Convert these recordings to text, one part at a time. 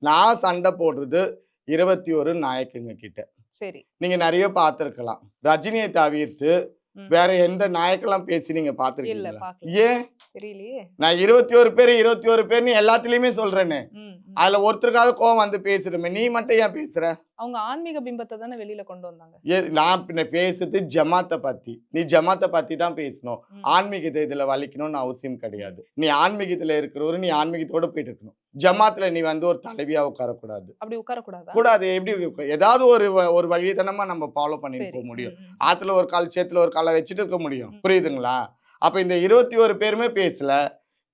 நான் சண்டை போடுறது 21 நாயக்குங்க கிட்ட. சரி. நீங்க நெறைய பார்த்திருக்கலாம். ரஜினிய தவிர்த்து ம். வேற எந்த நாயக்கெல்லாம் பேசி நீங்க இல்ல பார்த்திருக்கீங்களா? பார்க்கல. ஏன்? தெரியலையே! நான் 21 பேர்ன்னு எல்லாத்துலயுமே சொல்றேனே. ம், ம். அதுல ஒருத்தருக்காவது கோவம் வந்து பேசட்டுமே. நீ மட்டும் ஏன் பேசுற? அவங்க ஆன்மீக பிம்பத்த தானே வெளியில கொண்டு வந்தாங்க. நான் பின்ன பேசுறது ஜமாத்த பத்தி. நீ ஜமாத்த பத்தி தான் பேசணும். ம். ஆன்மீகத்த இதுல வலிக்கணும்னு அவசியம் கிடையாது. நீ ஆன்மீகத்துல இருக்கிறவரு, நீ ஆன்மீகத்தோட போயிட்டு இருக்கணும். ஜமாத்துல நீ வந்து ஒரு தலைவியா உட்காரக்கூடாது. அப்படி உட்காரக்கூடாதா? கூடாது. எப்படி ஏதாவது ஒரு வழித்தனமா நம்ம ஃபாலோ பண்ணிட்டு சரி. போ முடியும். ம், ம். ஆத்துல ஒரு கால், சேத்துல ஒரு கால வச்சுட்டு இருக்க முடியும். புரியுதுங்களா? அப்ப இந்த 21 பேருமே பேசல.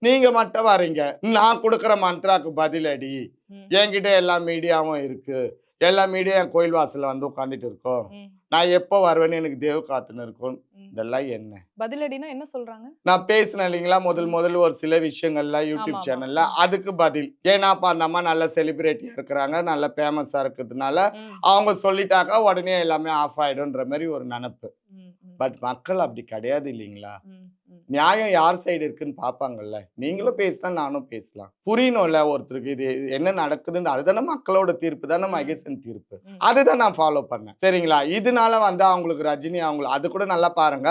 நீங்க மட்டும் வரீங்க. நான் குடுக்குற மந்த்ராக்கு பதிலடி. ம். என்கிட்ட எல்லா மீடியாவும் இருக்கு. எல்லா மீடியா என் கோயில் வாசல்ல வந்து உட்கார்ந்துட்டு இருக்கோம். ம். நான் எப்போ வருவேன்னு எனக்கு தேவ காத்துன்னு இருக்கும். ம். இதெல்லாம் என்ன? பதிலடின்னா என்ன சொல்றாங்க? நான் பேசினேன் இல்லைங்களா? முதல் ஒரு சில விஷயங்கள்ல ஆமா, யூடியூப் ஆமா. சேனல்ல அதுக்கு பதில். ஏன்னா அப்ப அந்த அம்மா நல்ல செலிபிரிட்டியா இருக்கிறாங்க. நல்ல ஃபேமஸா இருக்கிறதுனால ம். அவங்க சொல்லிட்டாக்கா உடனே எல்லாமே ஆஃப் ஆயிடும்ன்ற மாரி ஒரு நெனப்பு. ம், ம். பட் மக்கள் அப்படி கிடையாது இல்லைங்களா? ம், ம். நியாயம் யார் சைடு இருக்குன்னு பார்ப்பாங்கல்ல. நீங்களும் பேசினா நானும் பேசலாம். புரியணும்ல ஒருத்தருக்கு இது என்ன நடக்குதுன்னு. அதுதானே மக்களோட தீர்ப்பு தானே மகேசன் தீர்ப்பு. ம். அதுதான் நான் ஃபாலோ பண்ணேன். சரிங்களா? இதனால வந்து அவங்களுக்கு ரஜினி அது கூட நல்லா பாருங்க.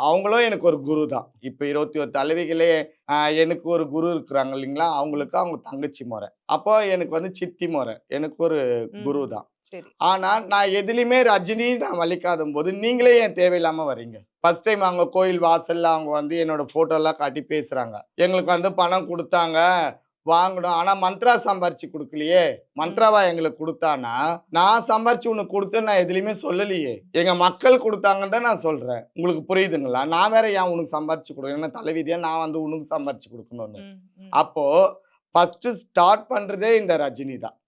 அவங்களும் எனக்கு ஒரு குரு தான். இப்ப 21 தலைவிகளே எனக்கு ஒரு குரு இருக்கிறாங்க இல்லைங்களா? அவங்களுக்கு அவங்க தங்கச்சி மொற. அப்போ எனக்கு வந்து சித்தி மொற. எனக்கு ஒரு குரு ம். தான். சரி. ஆனா, நான் எதிலயுமே ரஜினி நான் வலிக்காதம்போது, நீங்களே ஏன் தேவையில்லாம வர்றீங்க? ஃபர்ஸ்ட் டைம் அவங்க கோயில் வாசல்ல அவங்க வந்து என்னோட ஃபோட்டோலாம் காட்டி பேசுறாங்க. எங்களுக்கு வந்து பணம் குடுத்தாங்க, வாங்குனோம். ஆனா மந்த்ரா சம்பாரிச்சு குடுக்கலையே. மந்த்ராவா எங்களுக்கு குடுத்தான்னா, நான் சம்பாரிச்சு உனக்கு குடுத்தேன்னு நான் எதுலயுமே சொல்லலையே. எங்க மக்கள் குடுத்தாங்கன்னு தான் நான் சொல்றேன். உங்களுக்கு புரியுதுங்களா? நான் வேற ஏன் உனக்கு சம்பாரிச்சு குடுக்கணும்? என்ன தலைவிதியா நான் வந்து உனக்கு சம்பாரிச்சு குடுக்கணும்னு. ம், ம். அப்போ ஃபர்ஸ்ட் ஸ்டார்ட் பண்றதே இந்த ரஜினி தான்.